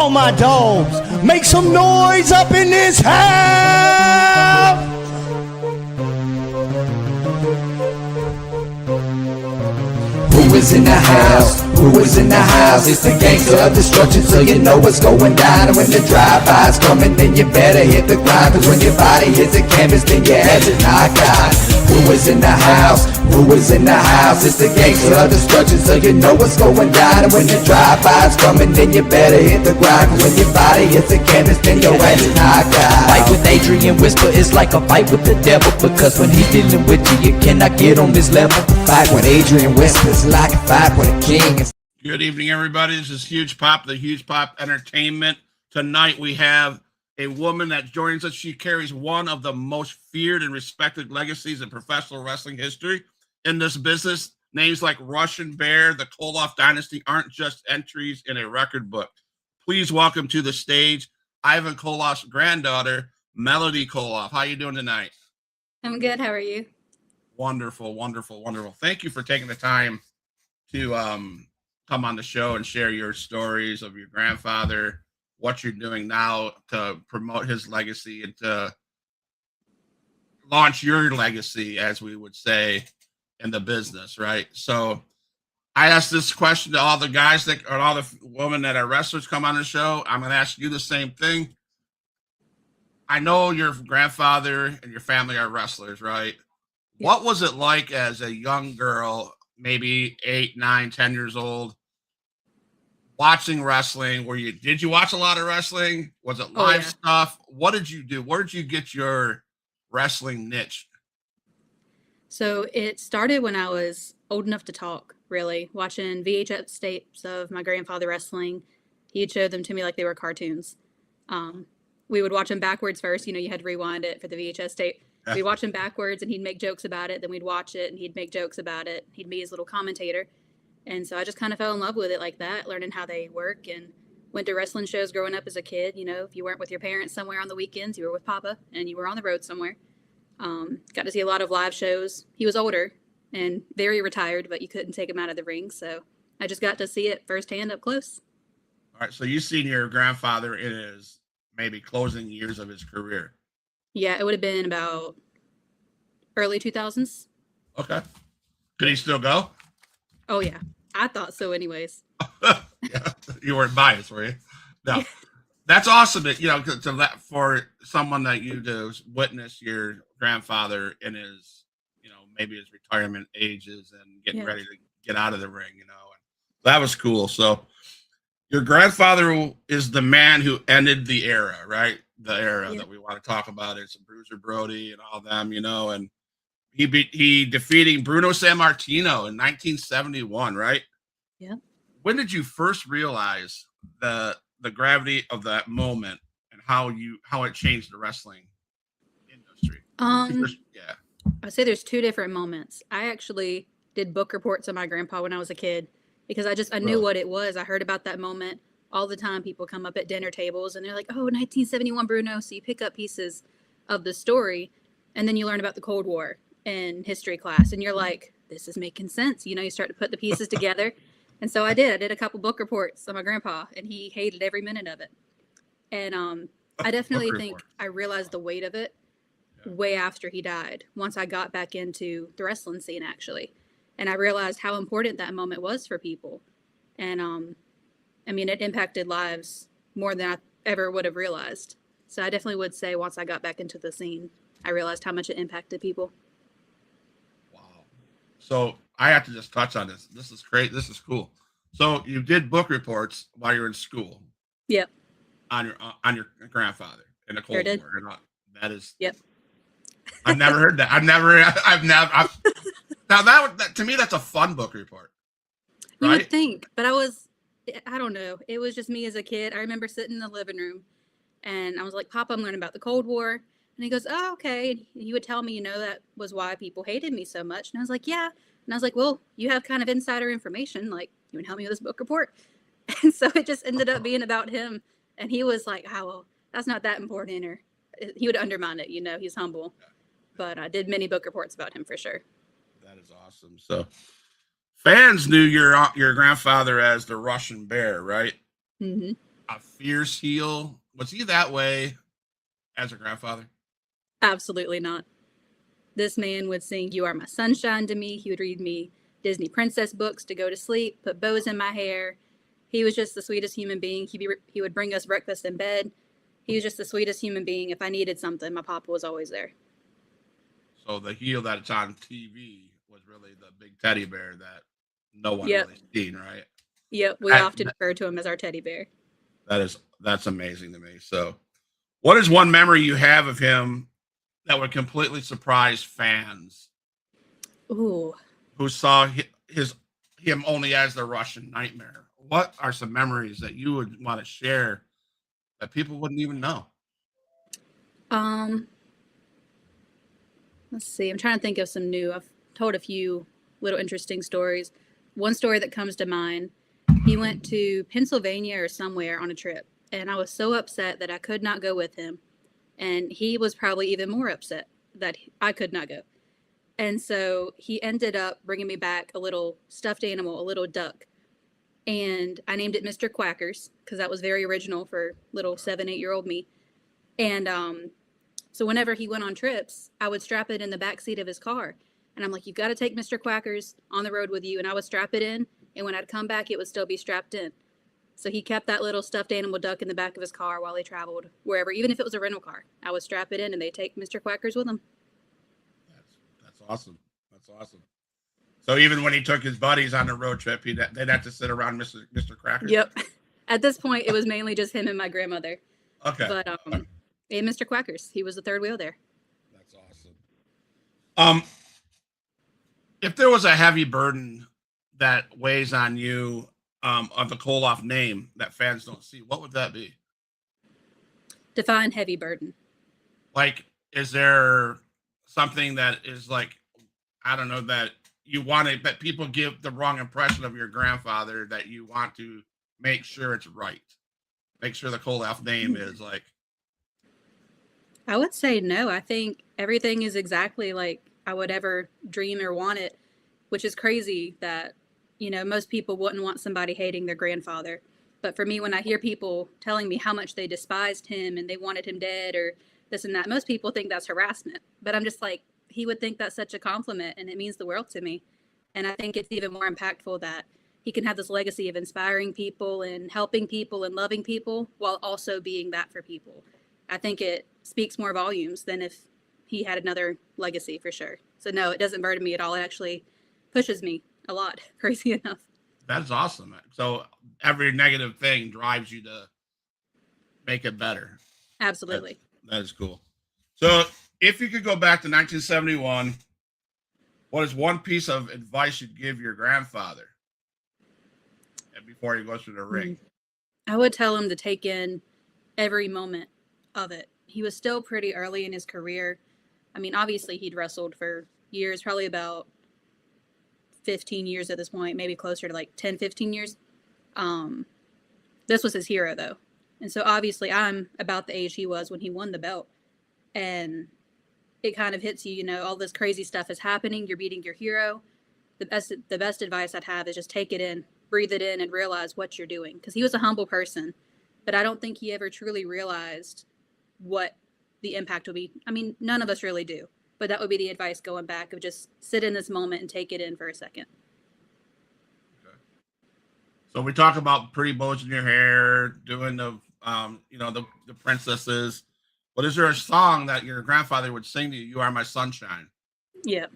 all my dogs, make some noise up in this house. Who is in the house? Who is in the house? It's the gangster of destruction, so you know what's going down. And when the drive-by's coming, then you better hit the grind, cause when your body hits the canvas, then your head's knocked out. Who is in the house? Who is in the house? It's the gangster of destruction, so you know what's going down. And when the drive-by's coming, then you better hit the grind, cause when your body hits the canvas, then your head's knocked out. Fight with Adrian Whisper is like a fight with the devil, because when he's dealing with you, you cannot get on this level. Fight with Adrian Whisper is like a fight with a king. Good evening, everybody. This is Huge Pop, the Huge Pop Entertainment. Tonight we have a woman that joins us. She carries one of the most feared and respected legacies in professional wrestling history. In this business, names like Russian Bear, the Koloff dynasty aren't just entries in a record book. Please welcome to the stage Ivan Koloff's granddaughter, Melodie Koloff. How you doing tonight? I'm good. How are you? Wonderful, wonderful, wonderful. Thank you for taking the time to come on the show and share your stories of your grandfather, what you're doing now to promote his legacy and to launch your legacy, as we would say, in the business, right? So I asked this question to all the guys that or all the women that are wrestlers come on the show. I'm going to ask you the same thing. I know your grandfather and your family are wrestlers, right? Yeah. What was it like as a young girl, maybe 8, 9, 10 years old, watching wrestling? Did you watch a lot of wrestling? Was it live stuff? What did you do? Where did you get your wrestling niche? So it started when I was old enough to talk, really, watching VHS tapes of my grandfather wrestling. He'd show them to me like they were cartoons. We would watch them backwards first. You know, you had to rewind it for the VHS tape. We'd watch him backwards and he'd make jokes about it. Then we'd watch it and he'd make jokes about it. He'd be his little commentator. And so I just kind of fell in love with it like that, learning how they work, and went to wrestling shows growing up as a kid. You know, if you weren't with your parents somewhere on the weekends, you were with Papa and you were on the road somewhere. Got to see a lot of live shows. He was older and very retired, but you couldn't take him out of the ring. So I just got to see it firsthand up close. All right. So you've seen your grandfather in his maybe closing years of his career. Yeah, it would have been about early 2000s. Okay. Could he still go? Oh, yeah. I thought so anyways. Yeah. You weren't biased, were you? No. That's awesome that, for someone like you to witness your grandfather in his, maybe his retirement ages and getting ready to get out of the ring, And that was cool. So your grandfather is the man who ended the era, right? The era that we want to talk about. It's Bruiser Brody and all them, and he defeating Bruno Sammartino in 1971, right? Yeah. When did you first realize the gravity of that moment and how it changed the wrestling industry? I'd say there's two different moments. I actually did book reports on my grandpa when I was a kid because I knew what it was. I heard about that moment all the time. People come up at dinner tables and they're like, oh, 1971 Bruno. So you pick up pieces of the story and then you learn about the Cold War in history class and you're like, this is making sense. You start to put the pieces together. And so I did a couple book reports on my grandpa and he hated every minute of it. And I definitely think I realized the weight of it way after he died, once I got back into the wrestling scene, actually. And I realized how important that moment was for people. And it impacted lives more than I ever would have realized. So I definitely would say once I got back into the scene, I realized how much it impacted people. Wow. So I have to just touch on this. This is great. This is cool. So you did book reports while you were in school. Yep. On your grandfather in the Cold War. That is. Yep. I've never heard that. Now that to me, that's a fun book report. Right? You would think, but I don't know. It was just me as a kid. I remember sitting in the living room and I was like, Papa, I'm learning about the Cold War. And he goes, oh, okay. And he would tell me, that was why people hated me so much. And I was like, yeah. And I was like, well, you have kind of insider information. Like, you would help me with this book report. And so it just ended up being about him. And he was like, oh, well, that's not that important. Or he would undermine it. He's humble. But I did many book reports about him for sure. That is awesome. So fans knew your grandfather as the Russian Bear, right? Mm-hmm. a fierce heel? Was he that way as a grandfather? Absolutely not. This man would sing "You Are My Sunshine" to me. He would read me Disney princess books to go to sleep, put bows in my hair. He was just the sweetest human being. He would bring us breakfast in bed. He was just the sweetest human being. If I needed something, my papa was always there. So the heel that's on TV was really the big teddy bear that no one Yep. really seen, right? Yep. We often refer to him as our teddy bear. That's amazing to me. So, what is one memory you have of him that would completely surprise fans Ooh. who saw him only as the Russian Nightmare? What are some memories that you would want to share that people wouldn't even know? Um, let's see. I'm trying to think of some new. I've told a few little interesting stories. One story that comes to mind, he went to Pennsylvania or somewhere on a trip, and I was so upset that I could not go with him. And he was probably even more upset that I could not go. And so he ended up bringing me back a little stuffed animal, a little duck. And I named it Mr. Quackers because that was very original for little 7, 8-year-old me. And so whenever he went on trips, I would strap it in the back seat of his car. And I'm like, you've got to take Mr. Quackers on the road with you. And I would strap it in. And when I'd come back, it would still be strapped in. So he kept that little stuffed animal duck in the back of his car while he traveled wherever, even if it was a rental car. I would strap it in and they take Mr. Quackers with him. That's awesome. That's awesome. So even when he took his buddies on a road trip, they'd have to sit around Mr. Cracker. Yep. At this point, it was mainly just him and my grandmother. Okay. But and Mr. Quackers, he was the third wheel there. That's awesome. If there was a heavy burden that weighs on you of the Koloff name that fans don't see, what would that be? Define heavy burden. Like, is there something that is like, I don't know, that you want to, that people give the wrong impression of your grandfather that you want to make sure it's right? Make sure the Koloff name is like. I would say no. I think everything is exactly like I would ever dream or want it, which is crazy that, most people wouldn't want somebody hating their grandfather. But for me, when I hear people telling me how much they despised him and they wanted him dead or this and that, most people think that's harassment. But I'm just like, he would think that's such a compliment and it means the world to me. And I think it's even more impactful that he can have this legacy of inspiring people and helping people and loving people while also being that for people. I think it speaks more volumes than if he had another legacy for sure. So no, it doesn't burden me at all. It actually pushes me a lot, crazy enough. That's awesome. So every negative thing drives you to make it better. Absolutely. That is cool. So if you could go back to 1971, what is one piece of advice you'd give your grandfather before he goes through the ring? I would tell him to take in every moment of it. He was still pretty early in his career. I mean, obviously he'd wrestled for years, probably about 15 years at this point, maybe closer to like 10, 15 years. This was his hero though. And so obviously I'm about the age he was when he won the belt. And it kind of hits you, all this crazy stuff is happening. You're beating your hero. The best advice I'd have is just take it in, breathe it in, and realize what you're doing. Because he was a humble person, but I don't think he ever truly realized what the impact will be. I mean, none of us really do, but that would be the advice going back of just sit in this moment and take it in for a second. Okay. So we talk about pretty bows in your hair, doing the princesses. But is there a song that your grandfather would sing to you? You Are My Sunshine. Yeah.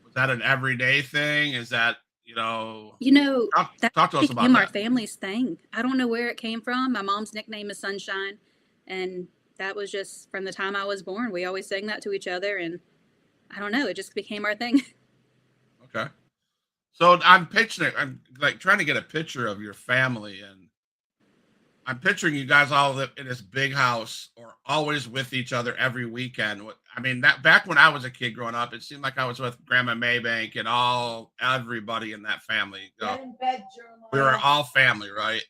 Was that an everyday thing? Is that, talk to us about that. Our family's thing. I don't know where it came from. My mom's nickname is Sunshine. And that was just from the time I was born. We always sang that to each other. And I don't know. It just became our thing. Okay. So I'm like trying to get a picture of your family, and I'm picturing you guys all live in this big house or always with each other every weekend. I mean, that back when I was a kid growing up, it seemed like I was with Grandma Maybank and everybody in that family. Get in bed, we were all family, right?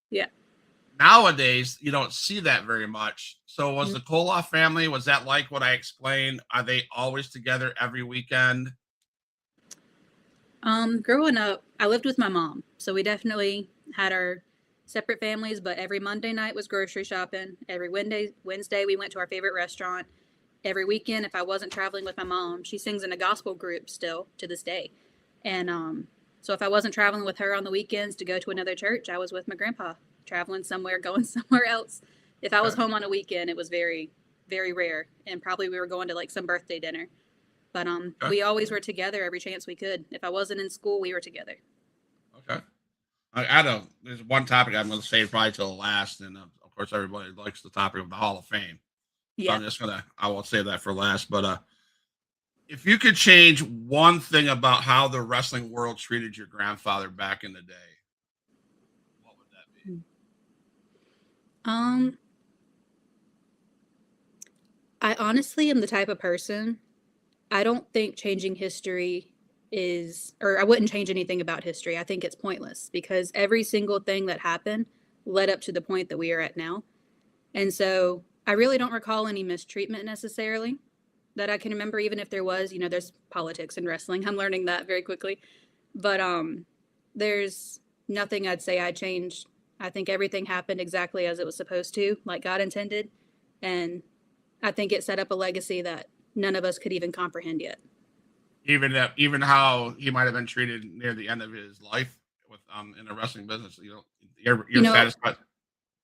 Yeah. Nowadays, you don't see that very much. So was the Koloff family, was that like what I explained? Are they always together every weekend? Growing up, I lived with my mom. So we definitely had our separate families, but every Monday night was grocery shopping. Every Wednesday we went to our favorite restaurant. Every weekend, if I wasn't traveling with my mom, she sings in a gospel group still to this day. And so if I wasn't traveling with her on the weekends to go to another church, I was with my grandpa, traveling somewhere, going somewhere else. If I was home on a weekend, it was very, very rare. And probably we were going to like some birthday dinner. But we always were together every chance we could. If I wasn't in school, we were together. Okay. I don't. There's one topic I'm going to say probably till the last, and of course everybody likes the topic of the Hall of Fame. Yeah. So I will save that for last. But if you could change one thing about how the wrestling world treated your grandfather back in the day, what would that be? I honestly am the type of person, I don't think changing history or I wouldn't change anything about history. I think it's pointless because every single thing that happened led up to the point that we are at now. And so I really don't recall any mistreatment necessarily that I can remember, even if there was. There's politics in wrestling. I'm learning that very quickly. But there's nothing I'd say I changed. I think everything happened exactly as it was supposed to, like God intended. And I think it set up a legacy that none of us could even comprehend yet. Even how he might have been treated near the end of his life with in the wrestling business. You're satisfied.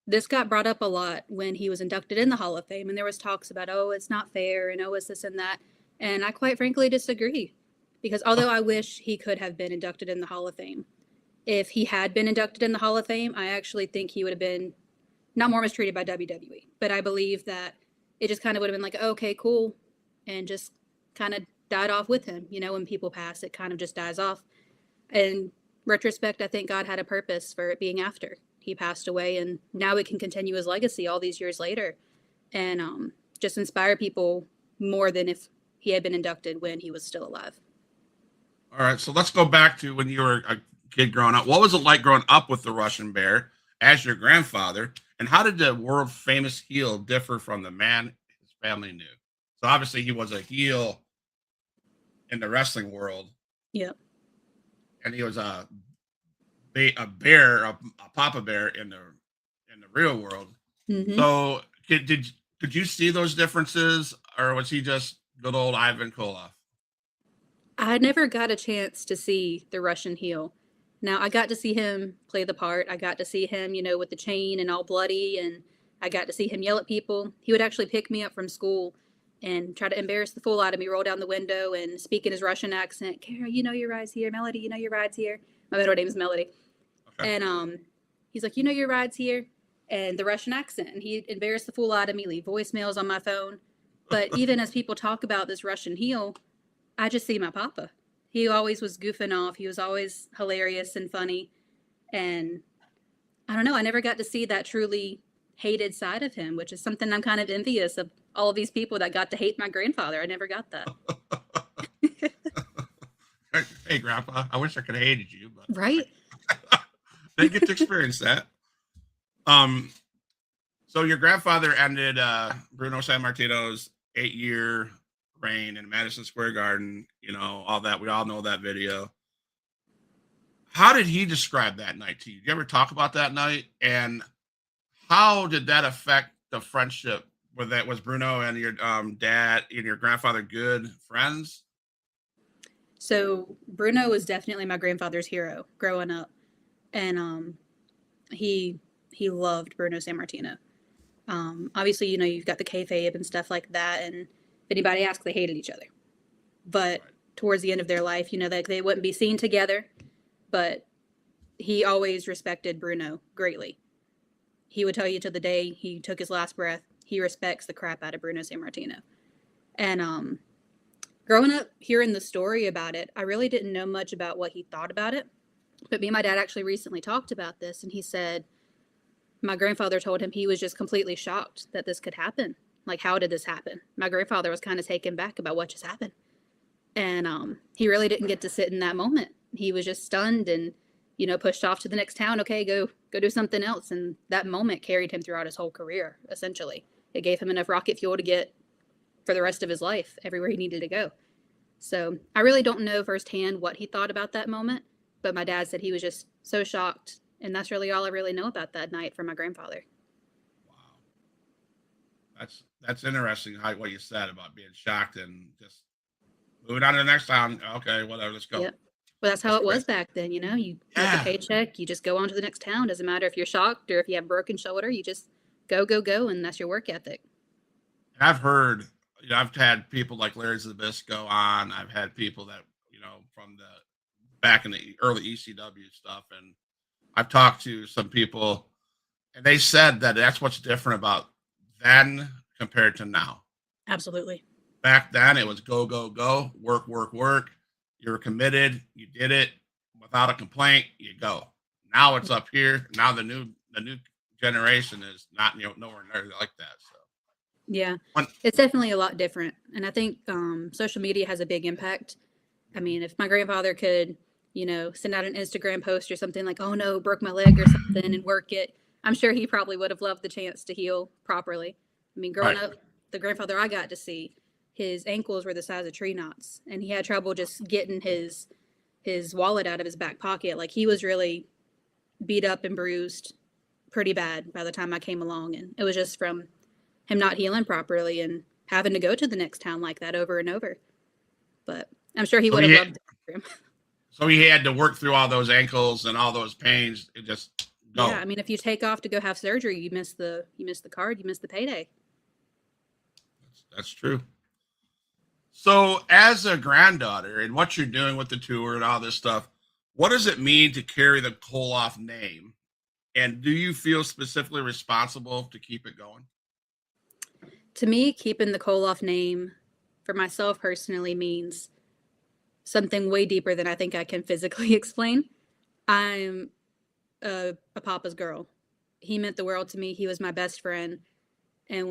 This got brought up a lot when he was inducted in the Hall of Fame, and there was talks about, oh, it's not fair, and oh, it's this and that. And I quite frankly disagree, because although I wish he could have been inducted in the Hall of Fame, if he had been inducted in the Hall of Fame, I actually think he would have been not more mistreated by WWE, but I believe that it just kind of would have been like, okay, cool, and just kind of died off with him. When people pass, it kind of just dies off. In retrospect, I think God had a purpose for it being after he passed away, and now it can continue his legacy all these years later and just inspire people more than if he had been inducted when he was still alive. All right, so let's go back to when you were a kid growing up. What was it like growing up with the Russian Bear as your grandfather, and how did the world famous heel differ from the man his family knew? So obviously he was a heel in the wrestling world. Yep. And he was a bear, a Papa Bear in the real world. Mm-hmm. So could you see those differences, or was he just good old Ivan Koloff? I never got a chance to see the Russian heel. Now, I got to see him play the part. I got to see him, with the chain and all bloody, and I got to see him yell at people. He would actually pick me up from school and try to embarrass the fool out of me, roll down the window and speak in his Russian accent. Kara, your ride's here. Melody, your ride's here. My middle name is Melody. Okay. And he's like, your ride's here. And the Russian accent. And he embarrassed the fool out of me, leave voicemails on my phone. But even as people talk about this Russian heel, I just see my papa. He always was goofing off. He was always hilarious and funny. And I don't know, I never got to see that truly hated side of him, which is something I'm kind of envious of all of these people that got to hate my grandfather. I never got that. Hey, Grandpa, I wish I could have hated you. But right? Didn't get to experience that. So your grandfather ended Bruno Sammartino's 8-year reign in Madison Square Garden, all that. We all know that video. How did he describe that night to you? Did you ever talk about that night? And how did that affect the friendship? Was Bruno and your dad and your grandfather good friends? So Bruno was definitely my grandfather's hero growing up. And he loved Bruno Sammartino. Obviously, you've got the kayfabe and stuff like that. And if anybody asks, they hated each other. But towards the end of their life, they wouldn't be seen together. But he always respected Bruno greatly. He would tell you to the day he took his last breath, he respects the crap out of Bruno Sammartino. And growing up, hearing the story about it, I really didn't know much about what he thought about it. But me and my dad actually recently talked about this, and he said my grandfather told him he was just completely shocked that this could happen. Like, how did this happen? My grandfather was kind of taken back about what just happened. And he really didn't get to sit in that moment. He was just stunned and, pushed off to the next town. Okay, go do something else. And that moment carried him throughout his whole career, essentially. It gave him enough rocket fuel to get for the rest of his life everywhere he needed to go. So I really don't know firsthand what he thought about that moment. But my dad said he was just so shocked And that's really all I really know about that night from my grandfather. Wow. That's interesting what you said about being shocked and just moving on to the next town. Okay, whatever, let's go. Yep. Well, that's how That's it was great. back then, you know. You get the paycheck, you just go on to the next town. Doesn't matter if you're shocked or if you have a broken shoulder, you just go, go, go, and that's your work ethic. And I've heard, I've had people like Larry Zabisco on. I've had people that, from the back in the early ECW stuff. And I've talked to some people and they said that that's what's different about then compared to now. Absolutely. Back then it was go, go, go, work, work, work. You were committed. You did it without a complaint. You go. Now it's up here. Now the new generation is not nowhere near like that. So yeah, it's definitely a lot different. And I think social media has a big impact. I mean, if my grandfather could, send out an Instagram post or something like, oh no, broke my leg or something and work it, I'm sure he probably would have loved the chance to heal properly. I mean, growing up, the grandfather I got to see, his ankles were the size of tree knots and he had trouble just getting his wallet out of his back pocket. Like he was really beat up and bruised pretty bad by the time I came along. And it was just from him not healing properly and having to go to the next town like that over and over. But I'm sure he would have loved it. So he had to work through all those ankles and all those pains. It just go. Yeah, I mean, if you take off to go have surgery, you miss the card, you miss the payday. That's true. So as a granddaughter and what you're doing with the tour and all this stuff, what does it mean to carry the Koloff name? And do you feel specifically responsible to keep it going? To me, keeping the Koloff name for myself personally means something way deeper than I think I can physically explain. I'm a papa's girl. He meant the world to me. He was my best friend. And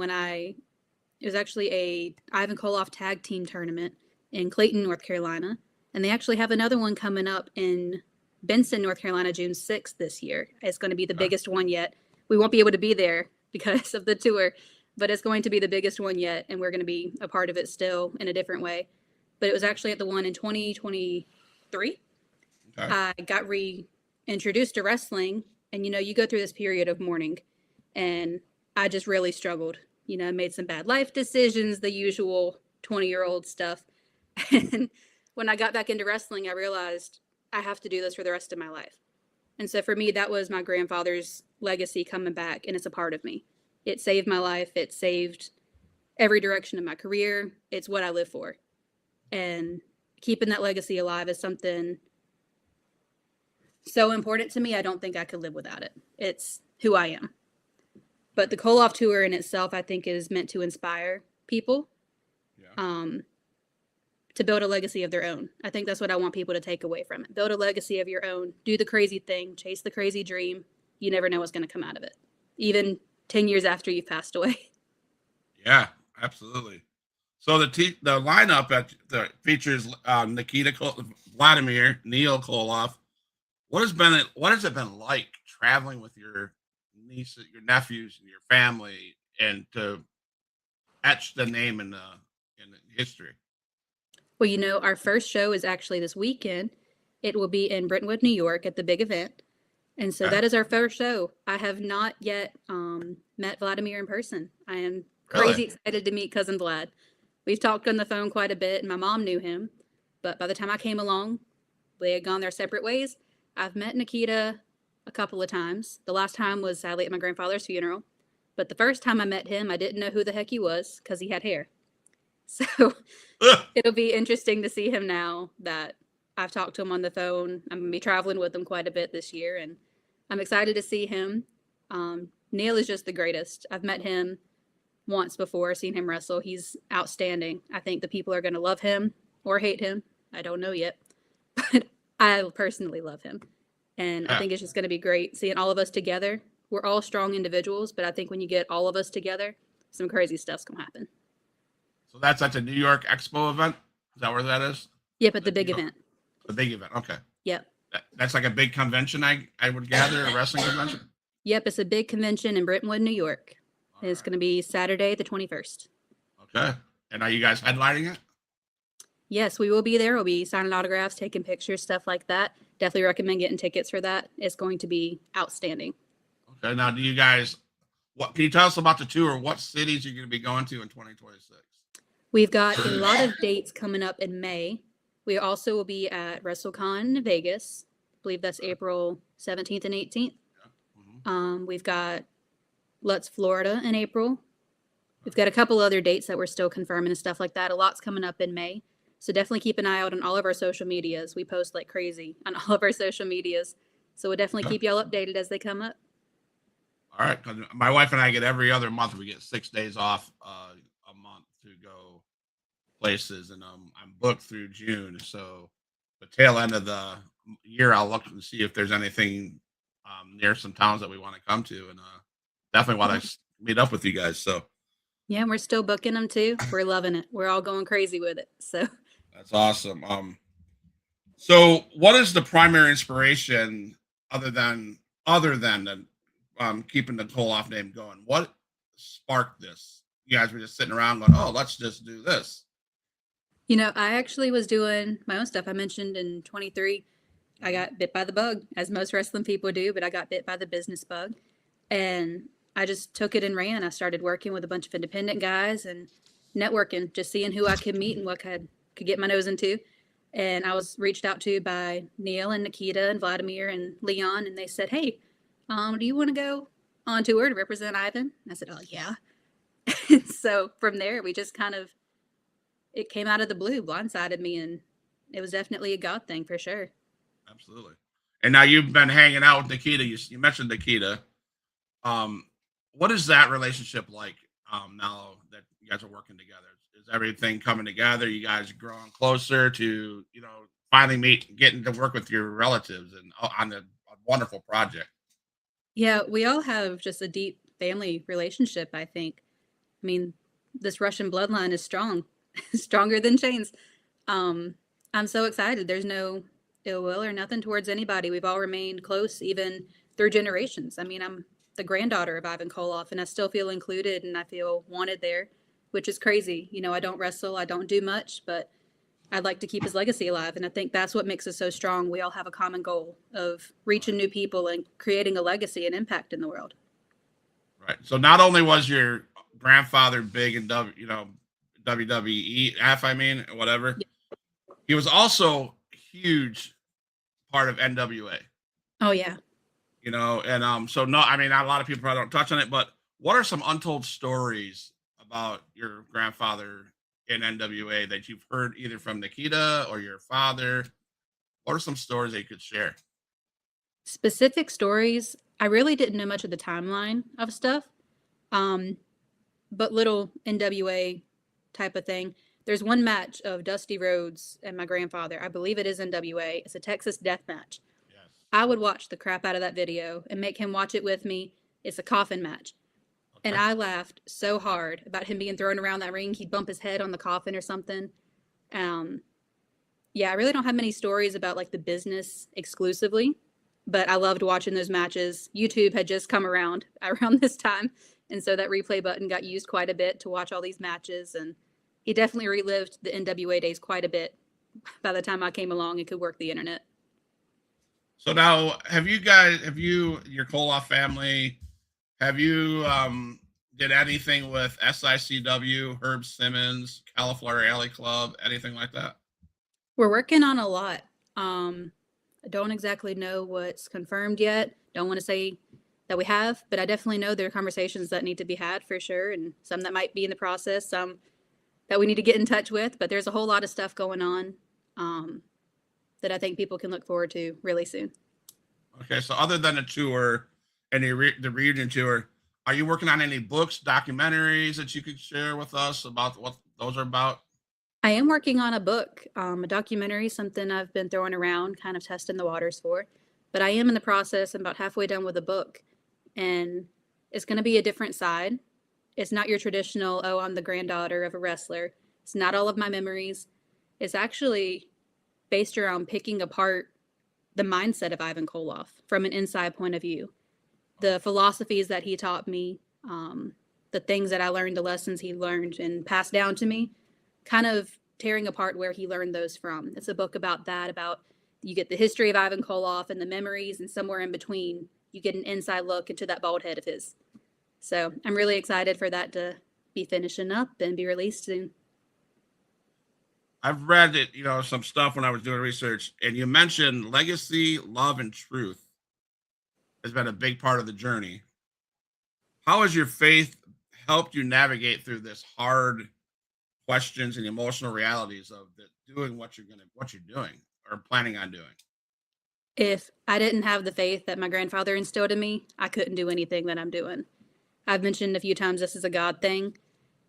it was actually a Ivan Koloff tag team tournament in Clayton, North Carolina. And they actually have another one coming up in Benson, North Carolina, June 6th this year. It's going to be the biggest one yet. We won't be able to be there because of the tour, but it's going to be the biggest one yet. And we're going to be a part of it still in a different way. But it was actually at the one in 2023. Okay. I got reintroduced to wrestling. And, you go through this period of mourning. And I just really struggled. I made some bad life decisions, the usual 20-year-old stuff. And when I got back into wrestling, I realized I have to do this for the rest of my life. And so for me, that was my grandfather's legacy coming back, and it's a part of me. It saved my life. It saved every direction of my career. It's what I live for. And keeping that legacy alive is something so important to me. I don't think I could live without it. It's who I am. But the Koloff tour in itself, I think, is meant to inspire people to build a legacy of their own. I think that's what I want people to take away from it. Build a legacy of your own. Do the crazy thing. Chase the crazy dream. You never know what's going to come out of it, even 10 years after you've passed away. Yeah, absolutely. So the lineup features Nikita Vladimir, Neil Koloff. What has it been like traveling with your nieces, your nephews, and your family, and to etch the name in history? Well, our first show is actually this weekend. It will be in Brentwood, New York at the big event. And so that is our first show. I have not yet met Vladimir in person. I am crazy excited to meet Cousin Vlad. We've talked on the phone quite a bit, and my mom knew him. But by the time I came along, they had gone their separate ways. I've met Nikita a couple of times. The last time was sadly at my grandfather's funeral. But the first time I met him, I didn't know who the heck he was because he had hair. So it'll be interesting to see him now that I've talked to him on the phone. I'm going to be traveling with him quite a bit this year, and I'm excited to see him. Neil is just the greatest. I've met him once before, seen him wrestle. He's outstanding. I think the people are going to love him or hate him. I don't know yet, but I personally love him. And I think it's just going to be great seeing all of us together. We're all strong individuals, but I think when you get all of us together, some crazy stuff's going to happen. So that's at the New York Expo event? Is that where that is? Yep, at the big event. The big event, okay. Yep. That's like a big convention, I would gather, a wrestling convention? Yep, it's a big convention in Brentwood, New York. And it's going to be Saturday, the 21st. Okay. And are you guys headlining it? Yes, we will be there. We'll be signing autographs, taking pictures, stuff like that. definitely recommend getting tickets for that. It's going to be outstanding. Okay, now do you guys? What can you tell us about the tour? What cities you're going to be going to in 2026? We've got a lot of dates coming up in May. We also will be at WrestleCon in Vegas. I believe that's April 17th and 18th. We've got Lutz, Florida in April. We've got a couple other dates that we're still confirming and stuff like that. A lot's coming up in May. So definitely keep an eye out on all of our social medias. We post like crazy on all of our social medias. So we'll definitely keep y'all updated as they come up. All right. 'Cause my wife and I get every other month, we get 6 days off a month to go places. And I'm booked through June. So the tail end of the year, I'll look and see if there's anything near some towns that we want to come to. And definitely want to meet up with you guys. So yeah, and we're still booking them too. We're loving it. We're all going crazy with it. So that's awesome. So what is the primary inspiration other than the keeping the Koloff name going? What sparked this? You guys were just sitting around going, "Oh, let's just do this." You know, I actually was doing my own stuff. I mentioned in 23, I got bit by the bug, as most wrestling people do, but I got bit by the business bug. And I just took it and ran. I started working with a bunch of independent guys and networking, just seeing who I could meet and what I could get my nose into. And I was reached out to by Neil and Nikita and Vladimir and Leon, and they said, "Hey, do you want to go on tour to represent Ivan?" And I said, "Oh, yeah." So from there, we just it came out of the blue, blindsided me, and it was definitely a God thing for sure. Absolutely. And now you've been hanging out with Nikita. You mentioned Nikita. What is that relationship like now that you guys are working together? Is everything coming together? You guys growing closer to, finally getting to work with your relatives and on a wonderful project? Yeah, we all have just a deep family relationship, I think. I mean, this Russian bloodline is strong, stronger than chains. I'm so excited. There's no ill will or nothing towards anybody. We've all remained close, even through generations. I mean, I'm the granddaughter of Ivan Koloff, and I still feel included and I feel wanted there, which is crazy. I don't wrestle, I don't do much, but I'd like to keep his legacy alive. And I think that's what makes us so strong. We all have a common goal of reaching new people and creating a legacy and impact in the world. Right. So not only was your grandfather big in WWE, whatever, he was also a huge part of NWA. Oh, yeah. So no, I mean, a lot of people probably don't touch on it, but what are some untold stories about your grandfather in NWA that you've heard either from Nikita or your father? What are some stories that you could share? Specific stories, I really didn't know much of the timeline of stuff, but little NWA type of thing. There's one match of Dusty Rhodes and my grandfather. I believe it is NWA. It's a Texas death match. I would watch the crap out of that video and make him watch it with me. It's a coffin match. Okay. And I laughed so hard about him being thrown around that ring. He'd bump his head on the coffin or something. Yeah, I really don't have many stories about like the business exclusively, but I loved watching those matches. YouTube had just come around this time. And so that replay button got used quite a bit to watch all these matches. And he definitely relived the NWA days quite a bit by the time I came along and could work the internet. So now, your Koloff family, have you did anything with SICW, Herb Simmons, Cauliflower Alley Club, anything like that? We're working on a lot. I don't exactly know what's confirmed yet. Don't want to say that we have, but I definitely know there are conversations that need to be had for sure, and some that might be in the process, some that we need to get in touch with. But there's a whole lot of stuff going on that I think people can look forward to really soon. Okay, so other than the tour and the reunion tour, are you working on any books, documentaries that you could share with us about what those are about? I am working on a book, a documentary, something I've been throwing around, kind of testing the waters for. But I am in the process. I'm about halfway done with a book, and it's going to be a different side. It's not your traditional, oh, I'm the granddaughter of a wrestler. It's not all of my memories. It's actually based around picking apart the mindset of Ivan Koloff from an inside point of view. The philosophies that he taught me, the things that I learned, the lessons he learned and passed down to me, kind of tearing apart where he learned those from. It's a book about that, about you get the history of Ivan Koloff and the memories, and somewhere in between, you get an inside look into that bald head of his. So I'm really excited for that to be finishing up and be released soon. I've read it, some stuff when I was doing research, and you mentioned legacy, love, and truth has been a big part of the journey. How has your faith helped you navigate through this hard questions and emotional realities of doing what you're doing or planning on doing? If I didn't have the faith that my grandfather instilled in me, I couldn't do anything that I'm doing. I've mentioned a few times this is a God thing.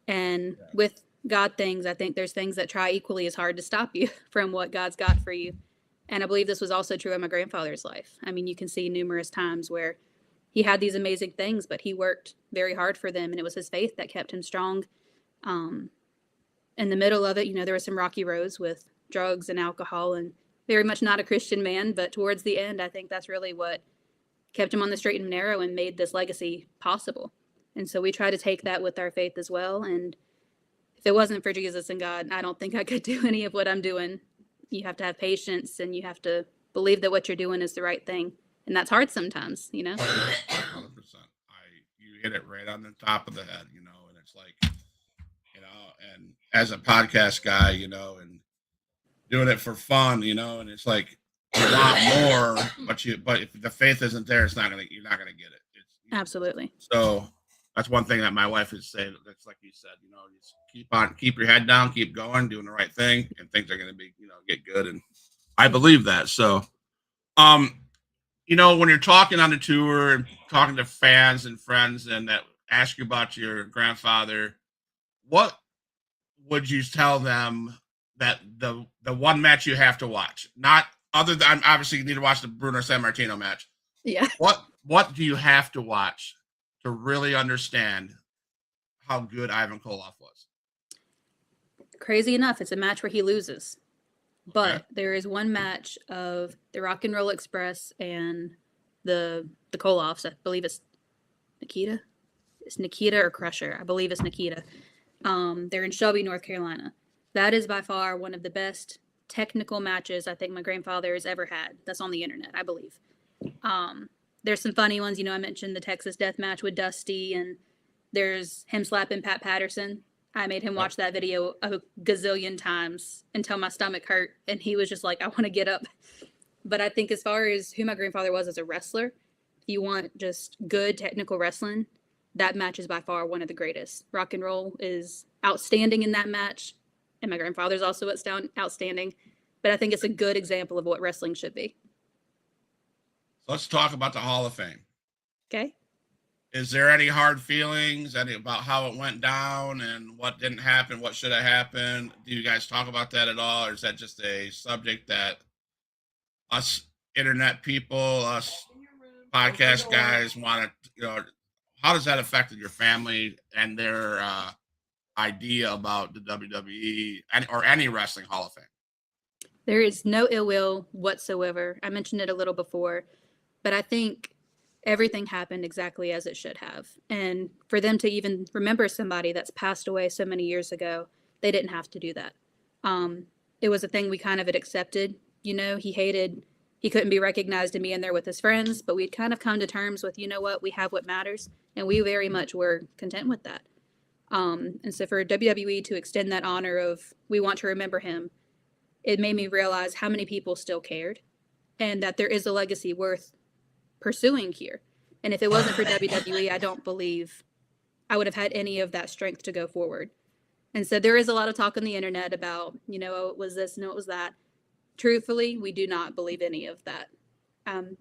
And with God things, I think there's things that try equally as hard to stop you from what God's got for you. And I believe this was also true in my grandfather's life. I mean, you can see numerous times where he had these amazing things, but he worked very hard for them. And it was his faith that kept him strong. In the middle of it, there were some rocky roads with drugs and alcohol, and very much not a Christian man. But towards the end, I think that's really what kept him on the straight and narrow and made this legacy possible. And so we try to take that with our faith as well. And if it wasn't for Jesus and God, I don't think I could do any of what I'm doing. You have to have patience, and you have to believe that what you're doing is the right thing. And that's hard sometimes, 100%. You hit it right on the top of the head, and it's like, and as a podcast guy, and doing it for fun, and it's like you want more, but if the faith isn't there, you're not gonna get it. Absolutely. So that's one thing that my wife would say. That's like you said, just keep your head down, keep going, doing the right thing, and things are going to be, get good. And I believe that. So, when you're talking on the tour and talking to fans and friends and that ask you about your grandfather, what would you tell them that the one match you have to watch, not other than obviously you need to watch the Bruno Sammartino match. Yeah. What do you have to watch to really understand how good Ivan Koloff was? Crazy enough, it's a match where he loses. But Okay. there is one match of the Rock and Roll Express and the Koloffs. I believe it's Nikita. It's Nikita or Crusher. I believe it's Nikita. They're in Shelby, North Carolina. That is by far one of the best technical matches I think my grandfather has ever had. That's on the internet, I believe. There's some funny ones. I mentioned the Texas death match with Dusty, and there's him slapping Pat Patterson. I made him watch that video a gazillion times until my stomach hurt, and he was just like, I want to get up. But I think as far as who my grandfather was as a wrestler, if you want just good technical wrestling, that match is by far one of the greatest. Rock and Roll is outstanding in that match, and my grandfather's also outstanding. But I think it's a good example of what wrestling should be. Let's talk about the Hall of Fame. Okay. Is there any hard feelings about how it went down and what didn't happen, what should have happened? Do you guys talk about that at all? Or is that just a subject that us internet people, us podcast guys want to, how does that affect your family and their idea about the WWE or any wrestling Hall of Fame? There is no ill will whatsoever. I mentioned it a little before, but I think everything happened exactly as it should have. And for them to even remember somebody that's passed away so many years ago, they didn't have to do that. It was a thing we kind of had accepted. He couldn't be recognized and be in there with his friends, but we'd kind of come to terms with, what, we have what matters. And we very much were content with that. And so for WWE to extend that honor of, we want to remember him, it made me realize how many people still cared and that there is a legacy worth pursuing here. And if it wasn't for WWE, I don't believe I would have had any of that strength to go forward. And so there is a lot of talk on the internet about, oh, it was this, no, it was that. Truthfully, we do not believe any of that.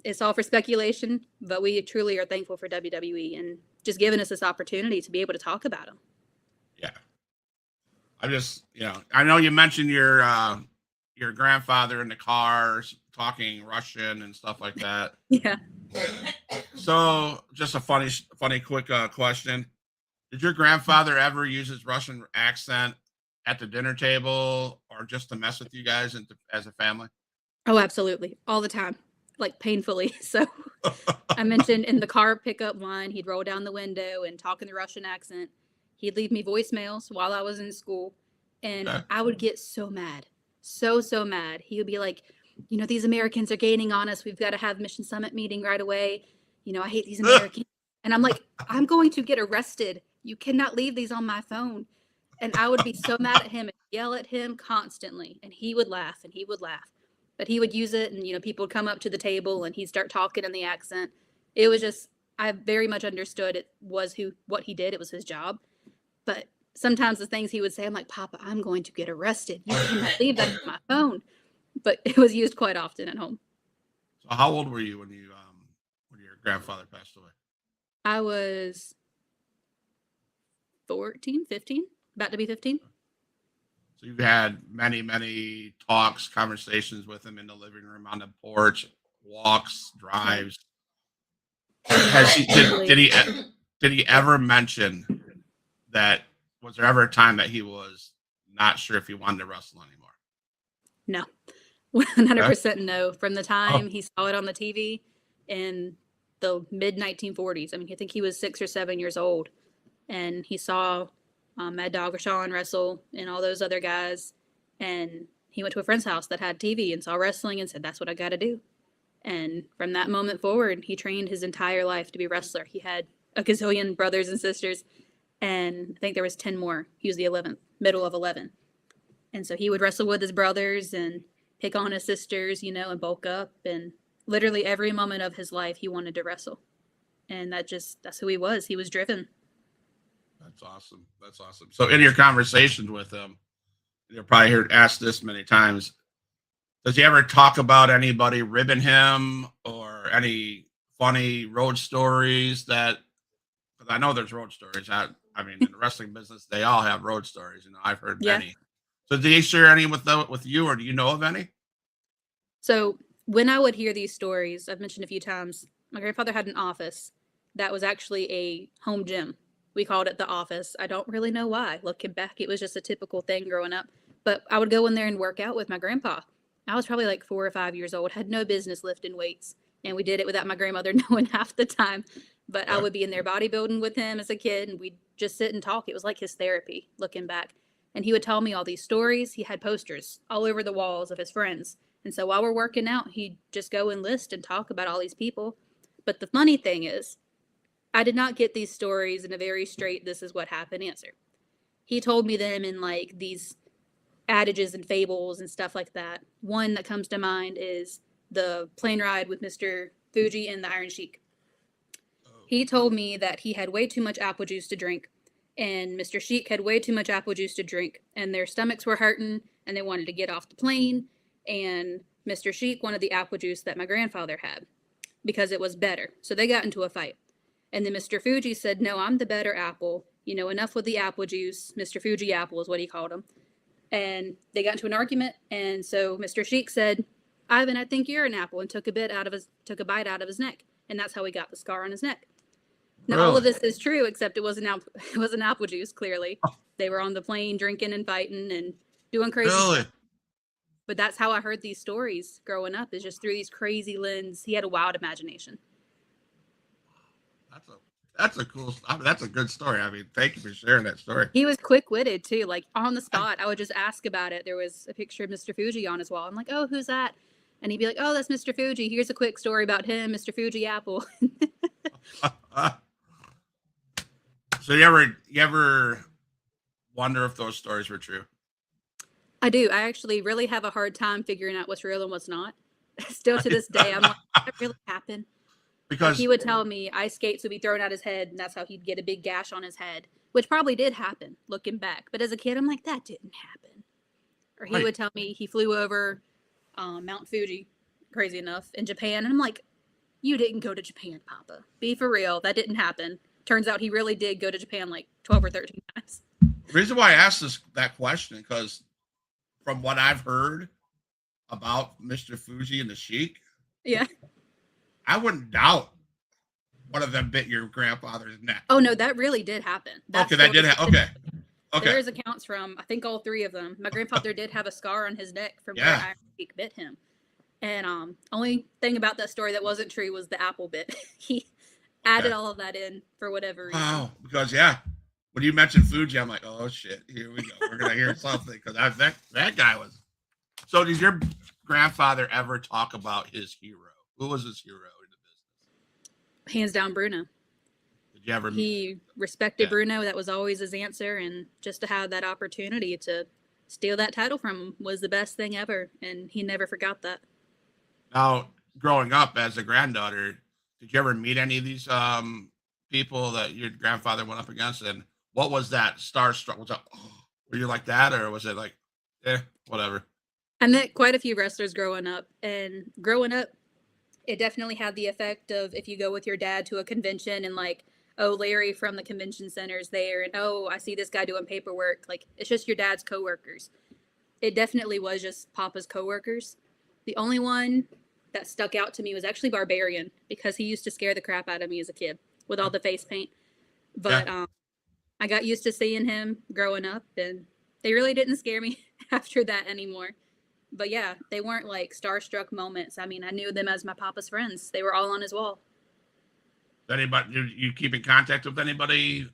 It's all for speculation, but we truly are thankful for WWE and just giving us this opportunity to be able to talk about them. Yeah. I just, I know you mentioned your grandfather in the car talking Russian and stuff like that. Yeah. So just a funny quick question. Did your grandfather ever use his Russian accent at the dinner table or just to mess with you guys as a family? Oh, absolutely. All the time, like painfully. So I mentioned in the car pickup line, he'd roll down the window and talk in the Russian accent. He'd leave me voicemails while I was in school, and I would get so mad. So mad. He would be like, these Americans are gaining on us. We've got to have Mission Summit meeting right away. I hate these Americans. And I'm like, I'm going to get arrested. You cannot leave these on my phone. And I would be so mad at him and yell at him constantly. And he would laugh and he would laugh. But he would use it, and, people would come up to the table and he'd start talking in the accent. It was just, I very much understood it was what he did. It was his job. But sometimes the things he would say, I'm like, Papa, I'm going to get arrested. You cannot leave that on my phone. But it was used quite often at home. So how old were you when your grandfather passed away? I was 14, 15, about to be 15. So you had many, many talks, conversations with him in the living room, on the porch, walks, drives. Did he ever mention that? Was there ever a time that he was not sure if he wanted to wrestle anymore? No, 100% no. From the time he saw it on the TV in the mid 1940s, I think he was 6 or 7 years old, and he saw Mad Dog Rashawn wrestle and all those other guys, and he went to a friend's house that had TV and saw wrestling and said, that's what I got to do. And from that moment forward, he trained his entire life to be a wrestler. He had a gazillion brothers and sisters, and I think there was 10 more. He was the 11th, middle of 11. And so he would wrestle with his brothers and pick on his sisters, and bulk up. And literally every moment of his life, he wanted to wrestle. And that's who he was. He was driven. That's awesome. That's awesome. So in your conversations with him, you'll probably hear asked this many times. Does he ever talk about anybody ribbing him or any funny road stories because I know there's road stories. In the wrestling business, they all have road stories. I've heard many. So did he share any with you, or do you know of any? So when I would hear these stories, I've mentioned a few times, my grandfather had an office that was actually a home gym. We called it the office. I don't really know why. Looking back, it was just a typical thing growing up. But I would go in there and work out with my grandpa. I was probably like 4 or 5 years old, had no business lifting weights. And we did it without my grandmother knowing half the time. But I would be in there bodybuilding with him as a kid, and we'd just sit and talk. It was like his therapy, looking back. And he would tell me all these stories. He had posters all over the walls of his friends. And so while we're working out, he'd just go and list and talk about all these people. But the funny thing is, I did not get these stories in a very straight, this is what happened answer. He told me them in like these adages and fables and stuff like that. One that comes to mind is the plane ride with Mr. Fuji and the Iron Sheik. He told me that he had way too much apple juice to drink, and Mr. Sheik had way too much apple juice to drink, and their stomachs were hurting, and they wanted to get off the plane, and Mr. Sheik wanted the apple juice that my grandfather had because it was better. So they got into a fight. And then Mr. Fuji said, no, I'm the better apple. Enough with the apple juice. Mr. Fuji apple is what he called him. And they got into an argument. And so Mr. Sheik said, Ivan, I think you're an apple, and took a bite out of his neck. And that's how he got the scar on his neck. Now, all of this is true, except it wasn't apple juice, clearly. They were on the plane drinking and fighting and doing crazy stuff. But that's how I heard these stories growing up, is just through these crazy lens. He had a wild imagination. That's a cool. That's a good story. Thank you for sharing that story. He was quick-witted too. Like on the spot, I would just ask about it. There was a picture of Mr. Fuji on his wall. I'm like, oh, who's that? And he'd be like, oh, that's Mr. Fuji. Here's a quick story about him, Mr. Fuji Apple. So you ever wonder if those stories were true? I do. I actually really have a hard time figuring out what's real and what's not. Still to this day, I'm like, did that really happen? Because he would tell me ice skates would be thrown at his head, and that's how he'd get a big gash on his head, which probably did happen looking back. But as a kid, I'm like, that didn't happen. Or he would tell me he flew over Mount Fuji, crazy enough, in Japan. And I'm like, you didn't go to Japan, Papa. Be for real. That didn't happen. Turns out he really did go to Japan like 12 or 13 times. The reason why I asked that question, because from what I've heard about Mr. Fuji and the Sheik, yeah, I wouldn't doubt one of them bit your grandfather's neck. Oh no, that really did happen. Okay, that did happen. Okay. Okay. There's accounts from, I think, all three of them. My grandfather did have a scar on his neck from where Iron Sheik bit him. And only thing about that story that wasn't true was the apple bit. He added all of that in for whatever reason. Wow, because when you mentioned Fuji, I'm like, oh shit, here we go. We're gonna hear something, because that guy was. So does your grandfather ever talk about his hero? Who was his hero in the business? Hands down, Bruno. Did you ever? He respected Bruno. That was always his answer. And just to have that opportunity to steal that title from him was the best thing ever. And he never forgot that. Now, growing up as a granddaughter, did you ever meet any of these people that your grandfather went up against? And what was that starstruck? Was that, were you like that, or was it like, whatever? I met quite a few wrestlers growing up, and growing up, it definitely had the effect of if you go with your dad to a convention and like, oh, Larry from the convention center's there, and oh, I see this guy doing paperwork. Like, it's just your dad's coworkers. It definitely was just Papa's coworkers. The only one that stuck out to me was actually Barbarian, because he used to scare the crap out of me as a kid with all the face paint. But I got used to seeing him growing up, and they really didn't scare me after that anymore. But yeah, they weren't like starstruck moments. I mean, I knew them as my Papa's friends. They were all on his wall. Anybody, do you keep in contact with anybody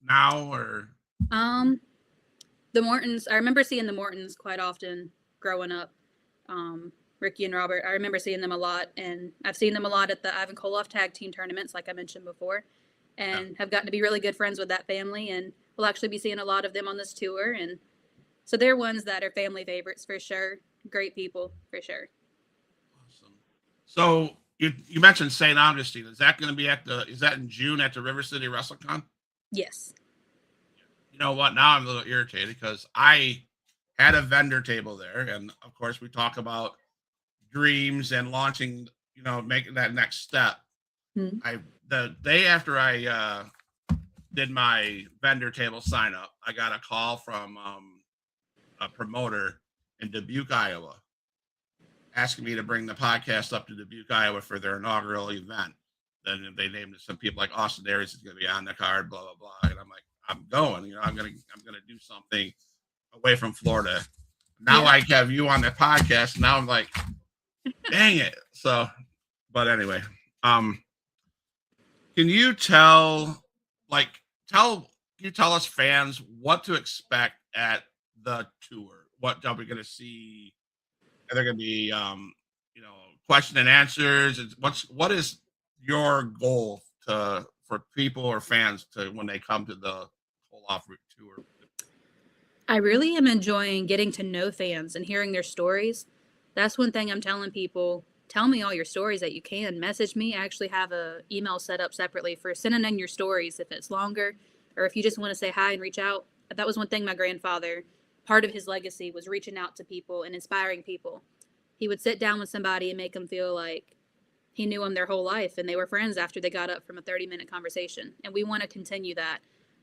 now, or? The Mortons. I remember seeing the Mortons quite often growing up. Ricky and Robert. I remember seeing them a lot, and I've seen them a lot at the Ivan Koloff tag team tournaments, like I mentioned before, and have gotten to be really good friends with that family. And we'll actually be seeing a lot of them on this tour. And so they're ones that are family favorites for sure. Great people for sure. Awesome. So you mentioned St. Augustine. Is that going to be is that in June at the River City WrestleCon? Yes. You know what? Now I'm a little irritated because I had a vendor table there. And of course we talk about dreams and launching, making that next step. The day after I did my vendor table sign up, I got a call from a promoter in Dubuque, Iowa, asking me to bring the podcast up to Dubuque, Iowa for their inaugural event. Then they named some people like Austin Aries is going to be on the card, blah, blah, blah. And I'm like, I'm going, I'm going to do something away from Florida. Now I have you on the podcast. Now I'm like, dang it. So, but anyway, can you tell us fans what to expect at the tour? What are we going to see? Are there going to be, question and answers? What is your goal for people or fans when they come to the Koloff tour? I really am enjoying getting to know fans and hearing their stories. That's one thing I'm telling people. Tell me all your stories that you can. Message me. I actually have an email set up separately for sending in your stories if it's longer, or if you just want to say hi and reach out. That was one thing my grandfather, part of his legacy was reaching out to people and inspiring people. He would sit down with somebody and make them feel like he knew them their whole life and they were friends after they got up from a 30-minute conversation. And we want to continue that,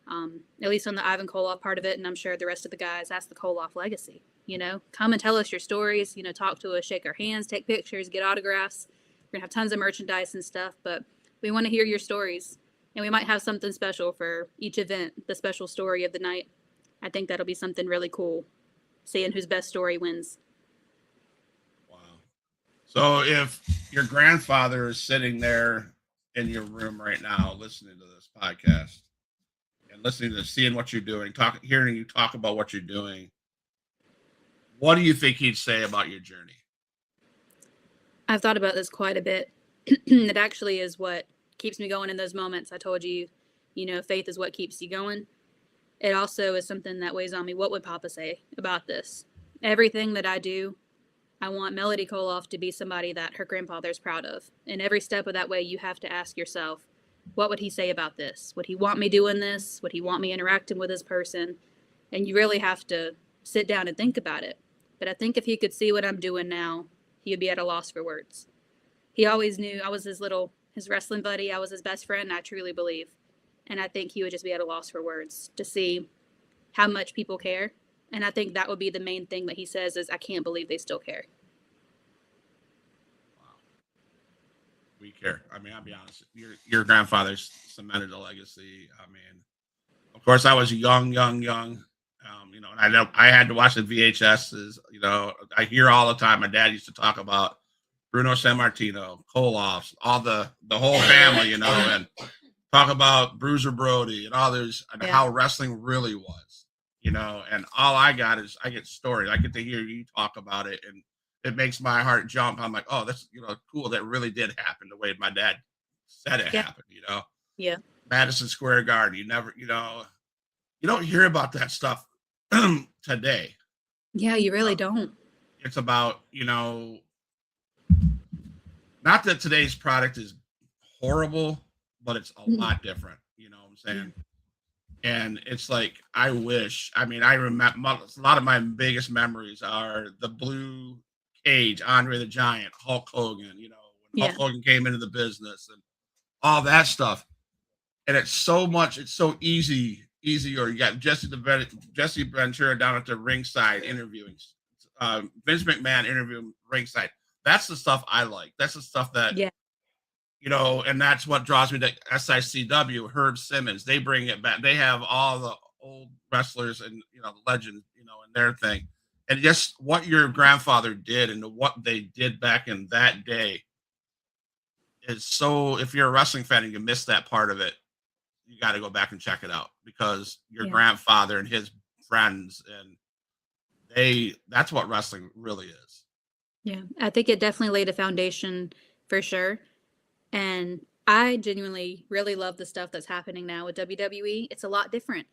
at least on the Ivan Koloff part of it. And I'm sure the rest of the guys, that's the Koloff legacy. Come and tell us your stories, talk to us, shake our hands, take pictures, get autographs. We're going to have tons of merchandise and stuff, but we want to hear your stories. And we might have something special for each event, the special story of the night. I think that'll be something really cool, seeing whose best story wins. Wow. So if your grandfather is sitting there in your room right now, listening to this podcast and seeing what you're doing, hearing you talk about what you're doing, what do you think he'd say about your journey? I've thought about this quite a bit. It actually is what keeps me going in those moments. I told you, faith is what keeps you going. It also is something that weighs on me. What would Papa say about this? Everything that I do, I want Melodie Koloff to be somebody that her grandfather's proud of. And every step of that way, you have to ask yourself, what would he say about this? Would he want me doing this? Would he want me interacting with this person? And you really have to sit down and think about it. But I think if he could see what I'm doing now, he would be at a loss for words. He always knew I was his wrestling buddy. I was his best friend, I truly believe. And I think he would just be at a loss for words to see how much people care. And I think that would be the main thing that he says is, I can't believe they still care. Wow. We care. I mean, I'll be honest. Your grandfather's cemented a legacy. I mean, of course, I was young. And I know I had to watch the VHSs. I hear all the time. My dad used to talk about Bruno Sammartino, Koloffs, all the whole family, and talk about Bruiser Brody and others and how wrestling really was, and all I got is I get stories. I get to hear you talk about it, and it makes my heart jump. I'm like, oh, that's cool. That really did happen the way my dad said it Yeah. happened. Yeah. Madison Square Garden. You never, you don't hear about that stuff today. Yeah, you really don't. It's about, not that today's product is horrible, but it's a lot different. You know what I'm saying? And it's like, I remember a lot of my biggest memories are the blue cage, Andre the Giant, Hulk Hogan, when Hulk Hogan came into the business and all that stuff. And it's so easier. You got Jesse Ventura down at the ringside interviewing, Vince McMahon interviewing ringside. That's the stuff I like. That's the stuff that, and that's what draws me to SICW, Herb Simmons. They bring it back. They have all the old wrestlers and, the legends, in their thing. And just what your grandfather did and what they did back in that day is so, if you're a wrestling fan and you missed that part of it, you got to go back and check it out, because your grandfather and his friends, and that's what wrestling really is. Yeah, I think it definitely laid a foundation for sure. And I genuinely really love the stuff that's happening now with WWE. It's a lot different,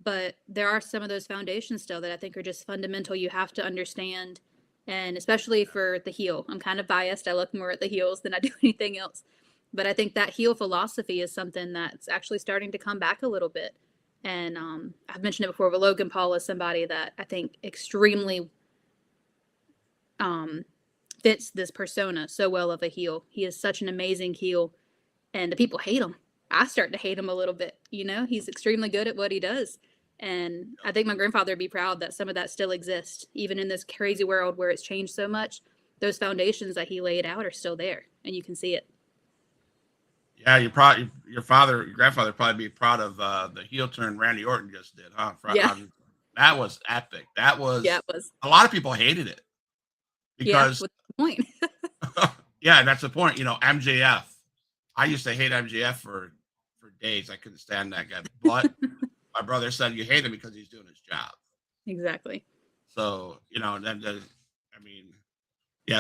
but there are some of those foundations still that I think are just fundamental. You have to understand, and especially for the heel. I'm kind of biased. I look more at the heels than I do anything else. But I think that heel philosophy is something that's actually starting to come back a little bit. And I've mentioned it before, but Logan Paul is somebody that I think extremely fits this persona so well of a heel. He is such an amazing heel, and the people hate him. I start to hate him a little bit. He's extremely good at what he does. And I think my grandfather would be proud that some of that still exists, even in this crazy world where it's changed so much. Those foundations that he laid out are still there, and you can see it. Yeah, your grandfather probably be proud of the heel turn Randy Orton just did, huh? That was epic. That was, it was. A lot of people hated it because, what's the point? yeah, that's the point. MJF. I used to hate MJF for days. I couldn't stand that guy, but my brother said you hate him because he's doing his job. Exactly. So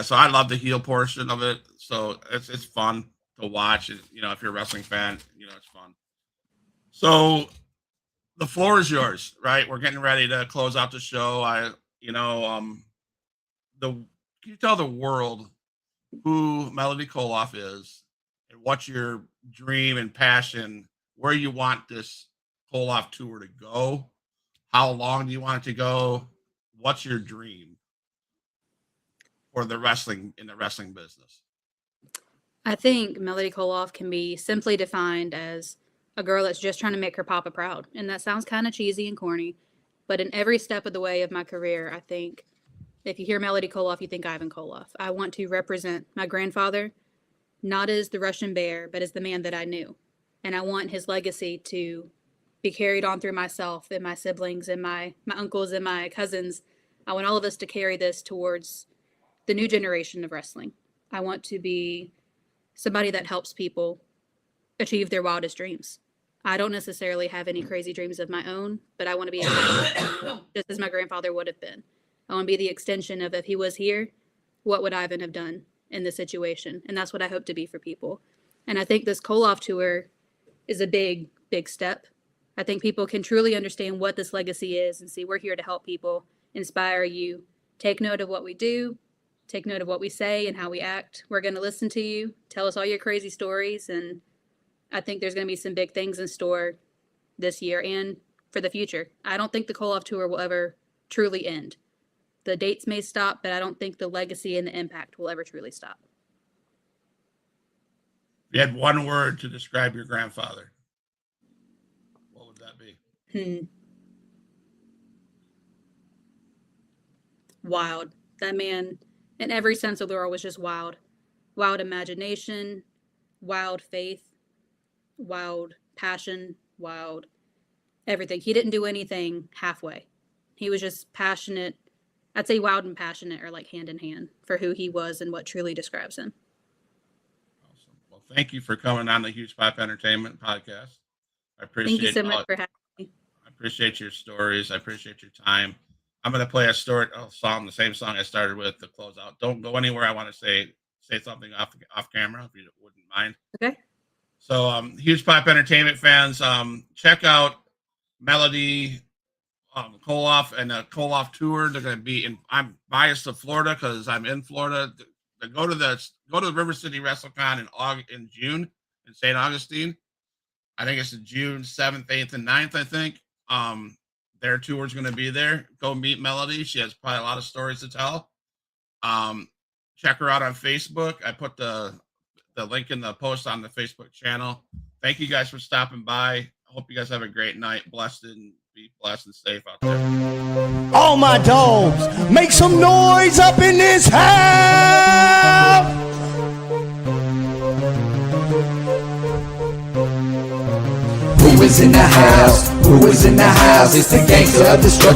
so I love the heel portion of it. So it's fun to watch. If you're a wrestling fan, it's fun. So the floor is yours, right? We're getting ready to close out the show. Can you tell the world who Melodie Koloff is and what's your dream and passion, where you want this Koloff tour to go? How long do you want it to go? What's your dream for in the wrestling business? I think Melodie Koloff can be simply defined as a girl that's just trying to make her papa proud. And that sounds kind of cheesy and corny, but in every step of the way of my career, I think if you hear Melodie Koloff, you think Ivan Koloff. I want to represent my grandfather, not as the Russian bear, but as the man that I knew. And I want his legacy to be carried on through myself and my siblings and my uncles and my cousins. I want all of us to carry this towards the new generation of wrestling. I want to be somebody that helps people achieve their wildest dreams. I don't necessarily have any crazy dreams of my own, but I want to be just as my grandfather would have been. I want to be the extension of, if he was here, what would Ivan have done in this situation? And that's what I hope to be for people. And I think this Koloff tour is a big, big step. I think people can truly understand what this legacy is and see we're here to help people, inspire you. Take note of what we do. Take note of what we say and how we act. We're going to listen to you. Tell us all your crazy stories. And I think there's going to be some big things in store this year and for the future. I don't think the Koloff tour will ever truly end. The dates may stop, but I don't think the legacy and the impact will ever truly stop. If you had one word to describe your grandfather, what would that be? Wild. That man, in every sense of the word, was just wild. Wild imagination, wild faith, wild passion, wild everything. He didn't do anything halfway. He was just passionate. I'd say wild and passionate are like hand in hand for who he was and what truly describes him. Awesome. Well, thank you for coming on the Huge Pop Entertainment podcast. I appreciate Thank you so much for having me. I appreciate your stories. I appreciate your time. I'm gonna play a song, the same song I started with to close out. Don't go anywhere. I want to say something off camera if you wouldn't mind. Okay. So, huge pop entertainment fans, check out Melodie Koloff and the Koloff tour. They're going to be in. I'm biased to Florida because I'm in Florida. Go to the River City WrestleCon in June in St. Augustine. I think it's June 7th, 8th, and 9th. I think their tour is going to be there. Go meet Melodie. She has probably a lot of stories to tell. Check her out on Facebook. I put the link in the post on the Facebook channel. Thank you guys for stopping by. I hope you guys have a great night. Blessed and be blessed and safe out there. All my dogs, make some noise up in this house. Who is in the house? Who is in the house? It's the gangster of destruction.